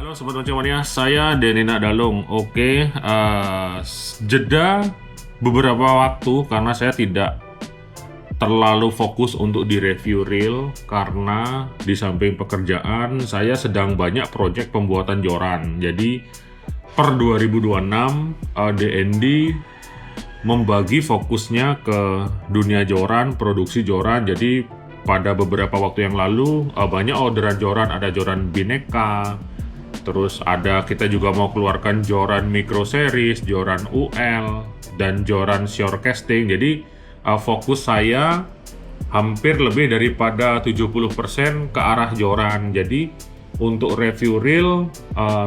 Halo Sobat Mania, saya Denny Nakdalung. Oke, jeda beberapa waktu karena saya tidak terlalu fokus untuk di review reel karena di samping pekerjaan saya sedang banyak proyek pembuatan joran. Jadi per 2026 DND membagi fokusnya ke dunia joran, produksi joran. Jadi pada beberapa waktu yang lalu banyak orderan joran, ada joran Bhinneka. Terus kita juga mau keluarkan joran micro series, joran UL, dan joran shore casting. Jadi fokus saya hampir lebih daripada 70% ke arah joran. Jadi untuk review reel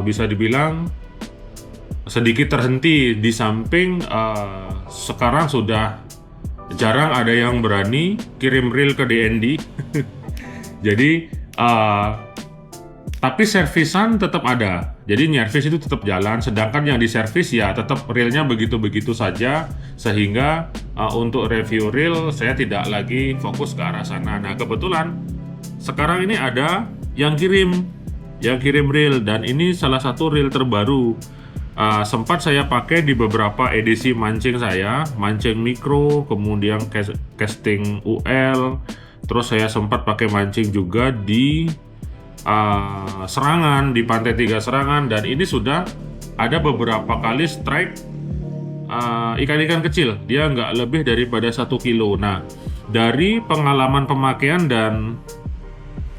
bisa dibilang sedikit terhenti, di samping sekarang sudah jarang ada yang berani kirim reel ke DND. Jadi tapi servisan tetap ada, jadi nyervis itu tetap jalan, sedangkan yang diservis ya tetap reelnya begitu-begitu saja, sehingga untuk review reel saya tidak lagi fokus ke arah sana. Nah kebetulan sekarang ini ada yang kirim reel, dan ini salah satu reel terbaru. Sempat saya pakai di beberapa edisi mancing saya, mancing mikro, kemudian casting UL, terus saya sempat pakai mancing juga di Serangan, di Pantai Tiga Serangan, dan ini sudah ada beberapa kali strike ikan-ikan kecil, dia nggak lebih daripada 1 kilo. Nah dari pengalaman pemakaian dan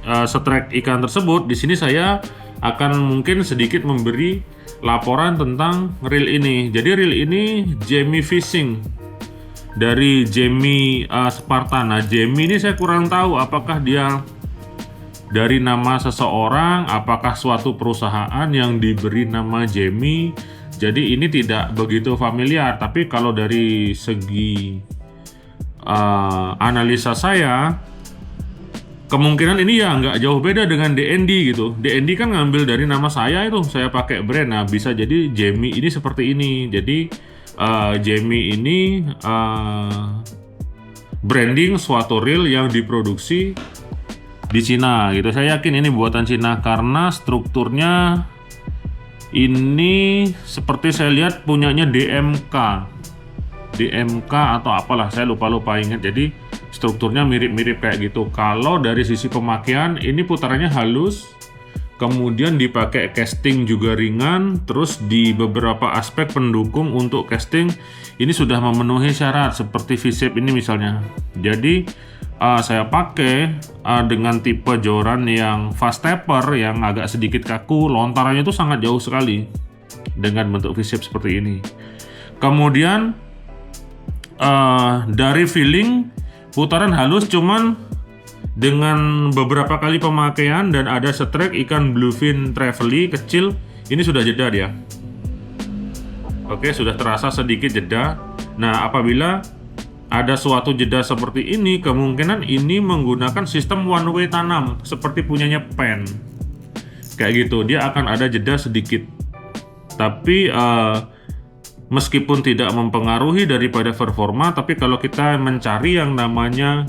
strike ikan tersebut, di sini saya akan mungkin sedikit memberi laporan tentang reel ini. Jadi reel ini Jamie Fishing dari Jamie Spartan. Nah Jamie ini saya kurang tahu apakah dia dari nama seseorang, apakah suatu perusahaan yang diberi nama Jamie. Jadi ini tidak begitu familiar, tapi kalau dari segi analisa saya, kemungkinan ini ya nggak jauh beda dengan DND gitu. DND kan ngambil dari nama saya, itu saya pakai brand. Nah bisa jadi Jamie ini seperti ini. Jadi Jamie ini branding suatu reel yang diproduksi di Cina gitu. Saya yakin ini buatan Cina karena strukturnya ini seperti saya lihat punyanya DMK atau apalah, saya lupa ingat. Jadi strukturnya mirip-mirip kayak gitu. Kalau dari sisi pemakaian ini putarannya halus, kemudian dipakai casting juga ringan, terus di beberapa aspek pendukung untuk casting ini sudah memenuhi syarat seperti V-shape ini misalnya. Jadi saya pakai dengan tipe joran yang fast taper yang agak sedikit kaku, lontarannya itu sangat jauh sekali dengan bentuk V-shape seperti ini. Kemudian dari feeling putaran halus, cuman dengan beberapa kali pemakaian dan ada strike ikan bluefin trevally kecil, ini sudah jeda dia. Oke, sudah terasa sedikit jeda. Nah apabila ada suatu jeda seperti ini, kemungkinan ini menggunakan sistem one way tanam seperti punyanya pen kayak gitu. Dia akan ada jeda sedikit, tapi meskipun tidak mempengaruhi daripada performa, tapi kalau kita mencari yang namanya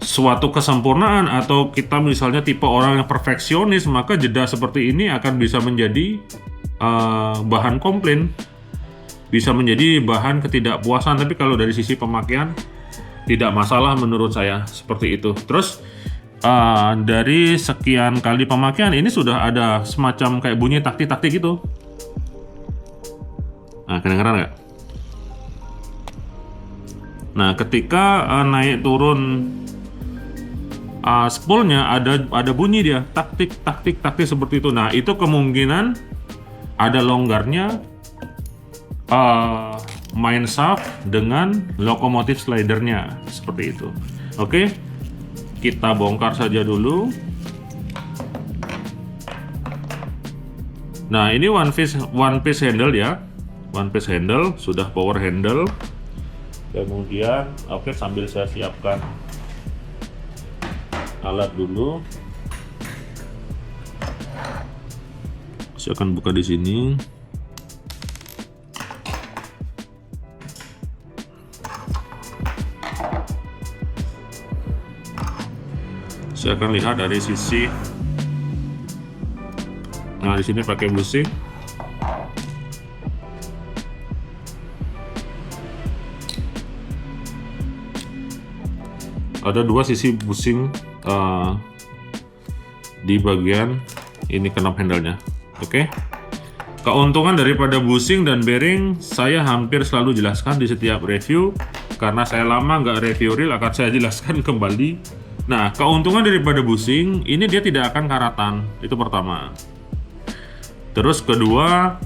suatu kesempurnaan, atau kita misalnya tipe orang yang perfeksionis, maka jeda seperti ini akan bisa menjadi bahan komplain, bisa menjadi bahan ketidakpuasan. Tapi kalau dari sisi pemakaian tidak masalah menurut saya, seperti itu. Terus dari sekian kali pemakaian ini sudah ada semacam kayak bunyi taktik-taktik gitu. Nah kedengeran nggak? Nah ketika naik turun spoolnya ada bunyi dia taktik seperti itu. Nah itu kemungkinan ada longgarnya main shaft dengan lokomotif slidernya seperti itu. Oke, kita bongkar saja dulu. Nah ini one piece handle ya, one piece handle, sudah power handle. Kemudian oke, sambil saya siapkan alat dulu, saya akan buka di sini. Saya akan lihat dari sisi Nah, di sini pakai bushing. Ada dua sisi bushing di bagian ini knob handle-nya. Oke. Keuntungan daripada bushing dan bearing saya hampir selalu jelaskan di setiap review. Karena saya lama nggak review reel, akan saya jelaskan kembali. Nah, keuntungan daripada bushing ini dia tidak akan karatan. Itu pertama. Terus kedua,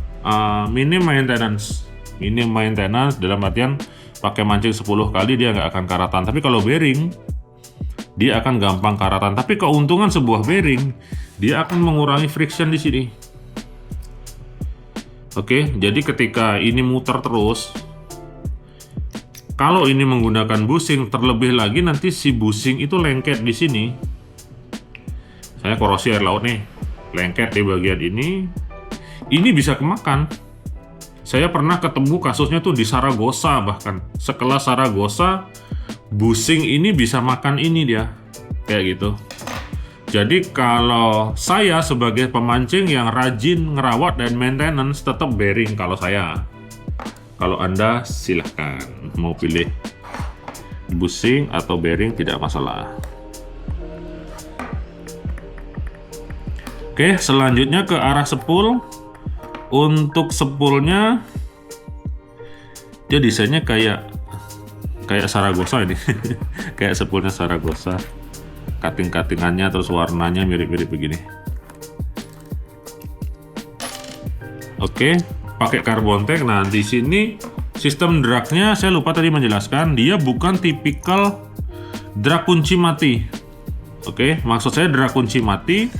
minim maintenance. Minim maintenance dalam artian pakai mancing 10 kali dia nggak akan karatan. Tapi kalau bearing, dia akan gampang karatan. Tapi keuntungan sebuah bearing, dia akan mengurangi friction di sini. Oke, jadi ketika ini muter terus, kalau ini menggunakan bushing, terlebih lagi nanti si bushing itu lengket di sini. Saya korosi air laut nih, lengket di bagian ini bisa kemakan. Saya pernah ketemu kasusnya tuh di Saragossa, bahkan sekelas Saragossa, bushing ini bisa makan ini dia, kayak gitu. Jadi kalau saya sebagai pemancing yang rajin ngerawat dan maintenance, tetap bearing kalau saya. Kalau Anda silahkan mau pilih bushing atau bearing, tidak masalah. Oke, selanjutnya ke arah spool. Untuk spoolnya dia desainnya kayak Saragossa ini. Kayak spoolnya Saragossa. Cutting-cuttingannya terus warnanya mirip-mirip begini. Oke, pakai carbon tank. Nah, di sini sistem dragnya saya lupa tadi menjelaskan, dia bukan tipikal drag kunci mati. Oke, maksud saya drag kunci mati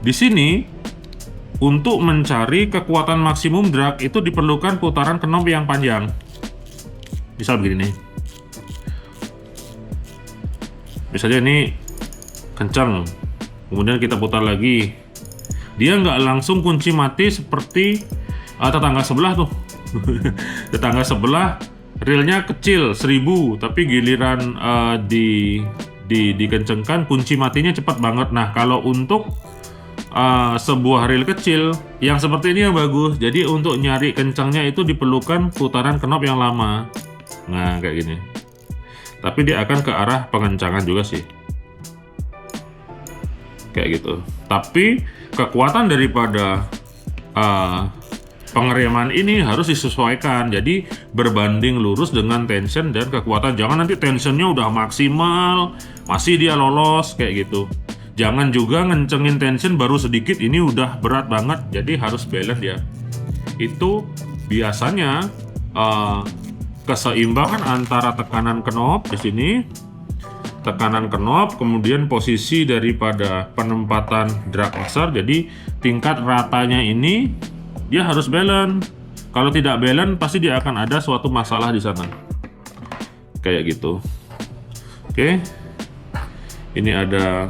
di sini untuk mencari kekuatan maksimum drag itu diperlukan putaran knob yang panjang. Misal begini nih. Misalnya ini kencang, kemudian kita putar lagi. Dia nggak langsung kunci mati seperti tetangga sebelah tuh. Tetangga sebelah reelnya kecil 1000, tapi giliran dikencengkan kunci matinya cepat banget. Nah, kalau untuk sebuah reel kecil yang seperti ini yang bagus. Jadi untuk nyari kencangnya itu diperlukan putaran knob yang lama. Nah, kayak gini. Tapi dia akan ke arah pengencangan juga sih. Kayak gitu. Tapi kekuatan daripada pengereman ini harus disesuaikan. Jadi berbanding lurus dengan tension dan kekuatan. Jangan nanti tensionnya udah maksimal, masih dia lolos kayak gitu. Jangan juga ngencengin tension baru sedikit, ini udah berat banget. Jadi harus balance ya. Itu biasanya keseimbangan antara tekanan knob di sini, tekanan knob, kemudian posisi daripada penempatan drag laser. Jadi tingkat ratanya ini dia harus balance. Kalau tidak balance pasti dia akan ada suatu masalah di sana. Kayak gitu. Oke. Ini ada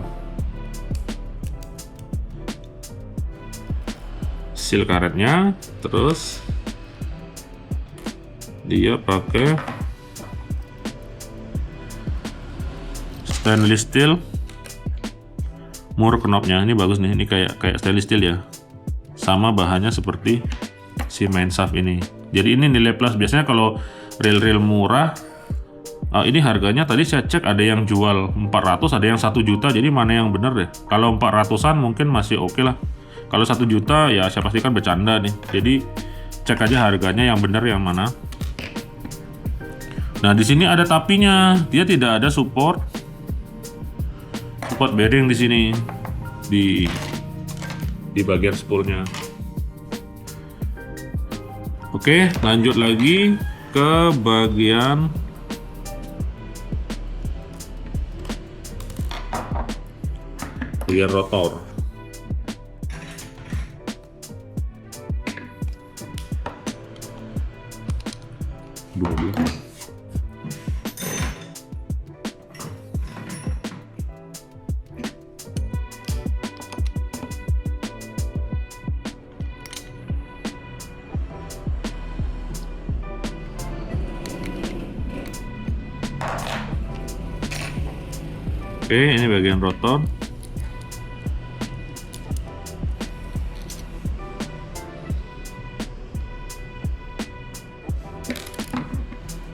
seal karetnya, terus dia pakai stainless steel mur knobnya. Ini bagus nih, ini kayak stainless steel ya, sama bahannya seperti si main shaft ini. Jadi ini nilai plus. Biasanya kalau reel-reel murah ini harganya tadi saya cek ada yang jual 400, ada yang 1 juta. Jadi mana yang bener deh? Kalau 400-an mungkin masih oke lah. Kalau 1 juta ya saya pastikan bercanda nih. Jadi cek aja harganya yang bener yang mana. Nah, di sini ada tapinya. Dia tidak ada support bearing di sini di bagian spoolnya. Oke, lanjut lagi ke bagian rotor. Oke, ini bagian rotor.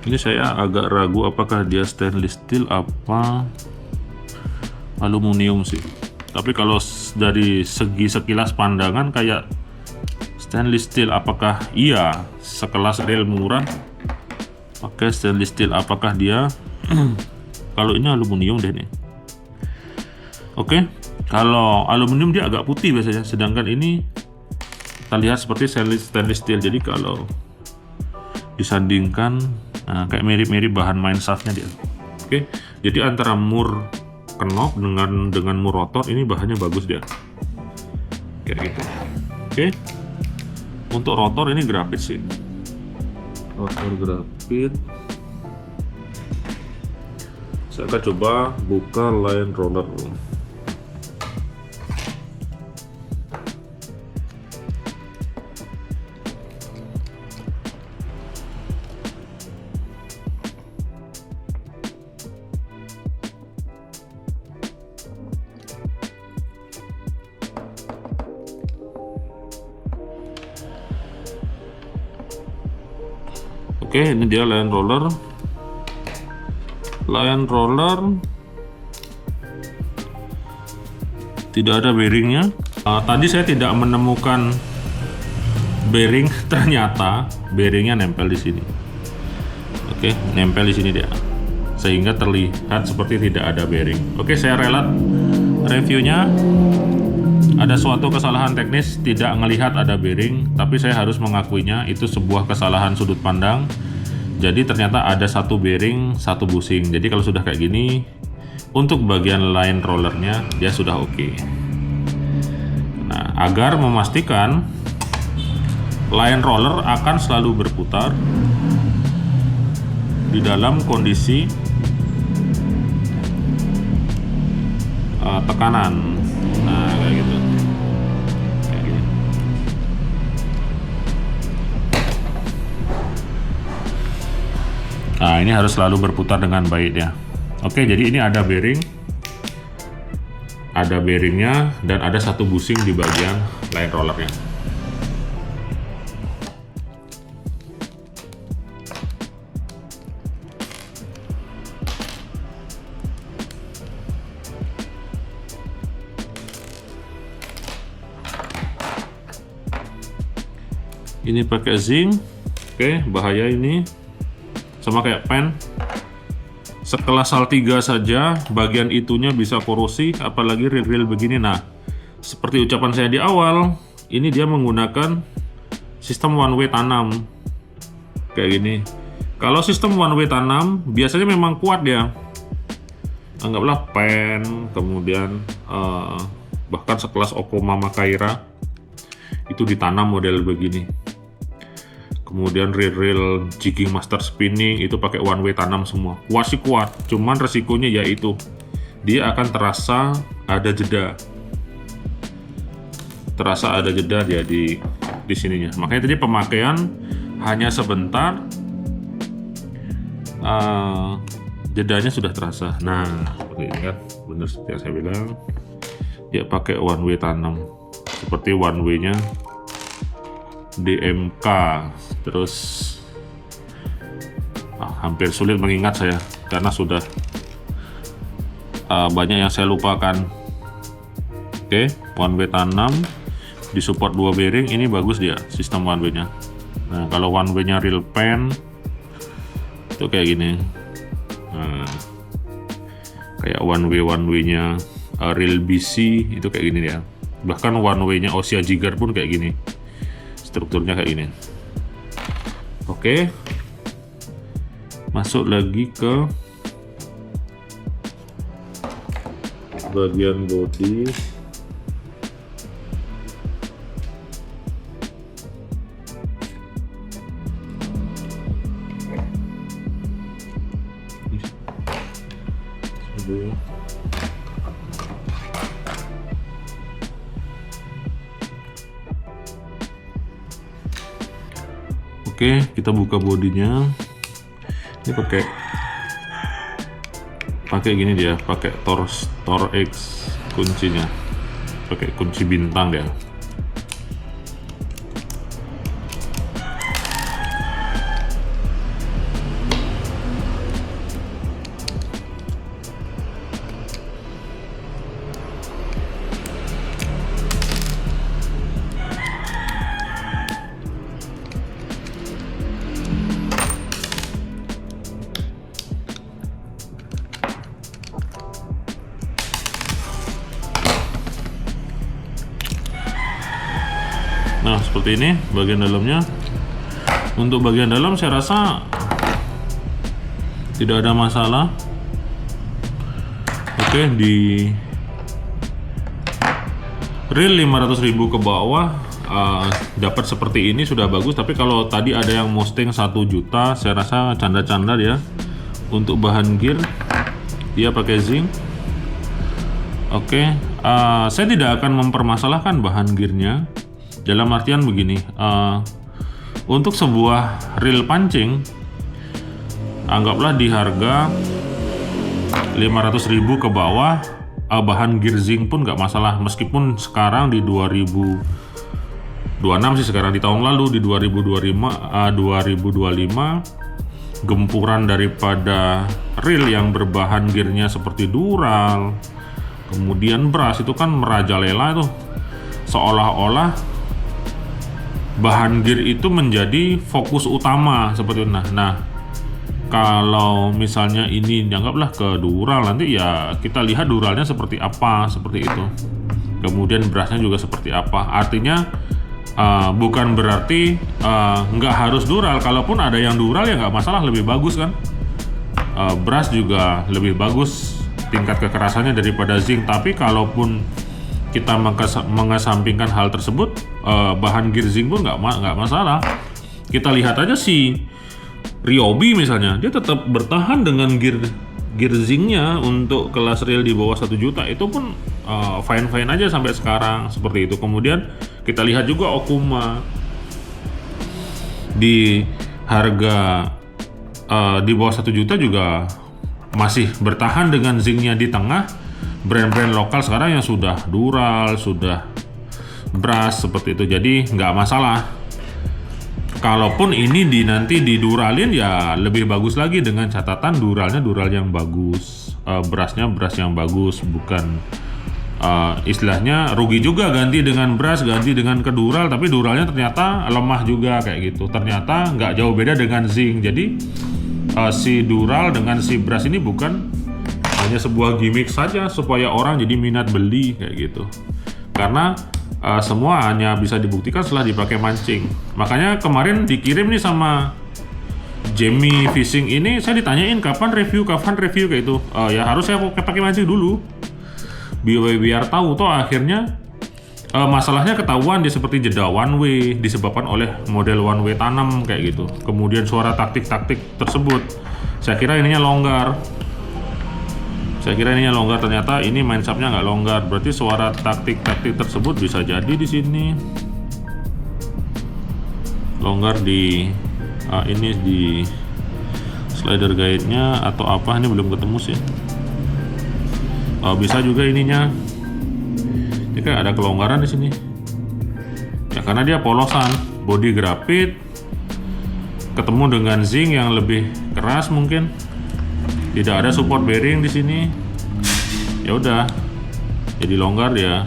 Ini saya agak ragu apakah dia stainless steel apa aluminium sih. Tapi kalau dari segi sekilas pandangan kayak stainless steel. Apakah iya sekelas reel murah pakai stainless steel? Apakah dia kalau ini aluminium deh nih. Oke, kalau aluminium dia agak putih biasanya, sedangkan ini kita lihat seperti stainless steel. Jadi kalau disandingkan, nah, kayak mirip-mirip bahan main shaftnya dia. Oke, jadi antara mur knob dengan mur rotor ini bahannya bagus dia, kayak gitu. Oke, untuk rotor ini grafit sih, rotor grafit. Saya akan coba buka line roller. Oke, ini dia line roller. Line roller tidak ada bearingnya. Tadi saya tidak menemukan bearing, ternyata bearingnya nempel di sini. Oke, nempel di sini dia, sehingga terlihat seperti tidak ada bearing. Oke, saya relat reviewnya. Ada suatu kesalahan teknis tidak melihat ada bearing, tapi saya harus mengakuinya itu sebuah kesalahan sudut pandang. Jadi ternyata ada satu bearing, satu bushing. Jadi kalau sudah kayak gini, untuk bagian line rollernya dia sudah oke. Nah, agar memastikan line roller akan selalu berputar di dalam kondisi tekanan. Nah, kayak gitu. Kayak gini. Nah, ini harus selalu berputar dengan baik ya. Oke, jadi ini ada bearing, ada bearingnya, dan ada satu bushing di bagian line rollernya. Ini pakai zinc. Oke, bahaya ini. Sama kayak pen. Sekelas Saltiga saja bagian itunya bisa korosi, apalagi reel-reel begini. Nah, seperti ucapan saya di awal, ini dia menggunakan sistem one way tanam kayak gini. Kalau sistem one way tanam biasanya memang kuat dia. Anggaplah pen, kemudian bahkan sekelas Okuma Makaira itu ditanam model begini. Kemudian reel jigging master spinning itu pakai one way tanam semua. Kuat sih kuat, cuman resikonya yaitu dia akan terasa ada jeda. Terasa ada jeda dia di sininya. Makanya tadi pemakaian hanya sebentar, jedanya sudah terasa. Nah, seperti ini kan, benar seperti yang saya bilang. Dia pakai one way tanam, seperti one way-nya DMK. Terus hampir sulit mengingat saya karena sudah banyak yang saya lupakan. Oke, one way tanam disupport 2 bearing, ini bagus dia sistem one way nya. Nah, kalau one way nya real pen itu kayak gini. Nah, kayak one way nya real BC itu kayak gini ya. Bahkan one way nya Ossia Jigger pun kayak gini, strukturnya kayak gini. Oke, masuk lagi ke bagian body. Oke, kita buka bodinya. Ini pakai gini dia, pakai Tor X kuncinya, pakai kunci bintang dia. Nah, seperti ini bagian dalamnya. Untuk bagian dalam saya rasa tidak ada masalah. Oke, di reel 500.000 ke bawah dapat seperti ini sudah bagus. Tapi kalau tadi ada yang Mustang 1 juta, saya rasa canda-canda dia. Untuk bahan gear dia pakai zinc. Oke, saya tidak akan mempermasalahkan bahan gearnya. Dalam artian begini, untuk sebuah reel pancing, anggaplah di harga 500.000 ke bawah, bahan gear zinc pun nggak masalah. Meskipun sekarang di 2026 sih, sekarang di tahun lalu di 2025 gempuran daripada reel yang berbahan gearnya seperti Dural, kemudian Brush itu kan merajalela tuh, seolah-olah bahan gear itu menjadi fokus utama seperti itu. Nah, kalau misalnya ini dianggaplah ke Dural, nanti ya kita lihat Duralnya seperti apa, seperti itu. Kemudian Brushnya juga seperti apa. Artinya bukan berarti nggak harus Dural. Kalaupun ada yang Dural ya nggak masalah, lebih bagus kan. Brush juga lebih bagus tingkat kekerasannya daripada zinc. Tapi kalaupun kita mengesampingkan hal tersebut, bahan gear zinc pun nggak masalah. Kita lihat aja si Ryobi misalnya, dia tetap bertahan dengan gear zincnya untuk kelas reel di bawah 1 juta. Itu pun fine aja sampai sekarang, seperti itu. Kemudian kita lihat juga Okuma di harga di bawah 1 juta juga masih bertahan dengan zincnya di tengah. Brand-brand lokal sekarang yang sudah Dural, sudah Brush seperti itu, jadi nggak masalah. Kalaupun ini nanti di Duralin ya lebih bagus lagi, dengan catatan Duralnya Dural yang bagus, Brushnya Brush yang bagus, bukan istilahnya rugi juga ganti dengan Brush, ganti dengan ke Dural, tapi Duralnya ternyata lemah juga kayak gitu. Ternyata nggak jauh beda dengan zinc. Jadi si Dural dengan si Brush ini bukan hanya sebuah gimmick saja supaya orang jadi minat beli kayak gitu, karena semua hanya bisa dibuktikan setelah dipakai mancing. Makanya kemarin dikirim nih sama Jamie Fishing ini, saya ditanyain kapan review kayak itu. Ya harus saya pakai mancing dulu biar tahu. Toh akhirnya masalahnya ketahuan, dia seperti jeda one way disebabkan oleh model one way tanam kayak gitu. Kemudian suara taktik tersebut saya kira ininya longgar. Ternyata ini main shop-nya nggak longgar. Berarti suara taktik tersebut bisa jadi di sini longgar di ini di slider guide-nya atau apa, ini belum ketemu sih. Bisa juga ininya. Ini kan ada kelonggaran di sini. Ya karena dia polosan, body grafit ketemu dengan zinc yang lebih keras mungkin. Tidak ada support bearing di sini. Ya udah, jadi longgar ya.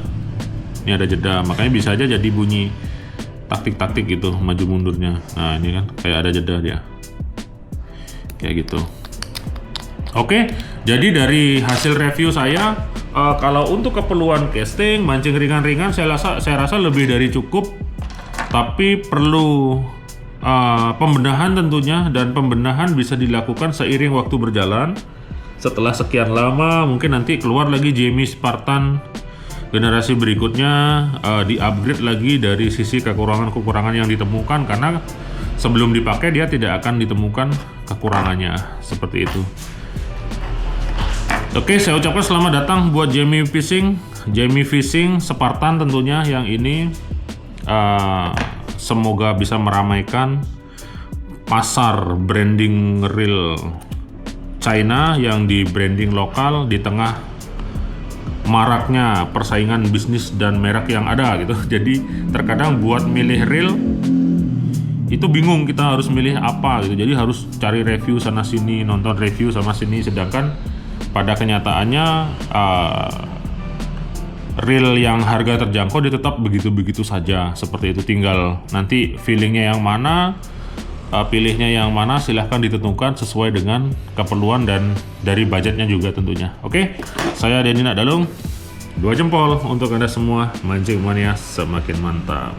Ini ada jeda, makanya bisa aja jadi bunyi taktik gitu maju mundurnya. Nah ini kan kayak ada jeda dia, kayak gitu. Oke, jadi dari hasil review saya, kalau untuk keperluan casting mancing ringan-ringan saya rasa lebih dari cukup. Tapi perlu pembenahan tentunya, dan pembenahan bisa dilakukan seiring waktu berjalan. Setelah sekian lama mungkin nanti keluar lagi Jamie Spartan generasi berikutnya, di-upgrade lagi dari sisi kekurangan yang ditemukan, karena sebelum dipakai dia tidak akan ditemukan kekurangannya seperti itu. Oke, saya ucapkan selamat datang buat Jamie Fishing Spartan tentunya yang ini. Semoga bisa meramaikan pasar branding reel China yang di branding lokal di tengah maraknya persaingan bisnis dan merek yang ada gitu. Jadi terkadang buat milih reel itu bingung, kita harus milih apa gitu. Jadi harus cari review sana sini, nonton review sama sini, sedangkan pada kenyataannya reel yang harga terjangkau dia tetap begitu saja seperti itu. Tinggal nanti feelingnya yang mana, pilihnya yang mana, silahkan ditentukan sesuai dengan keperluan dan dari budgetnya juga tentunya. Oke, saya Denny Nakdalung, 2 jempol untuk Anda semua. Mancing mania semakin mantap.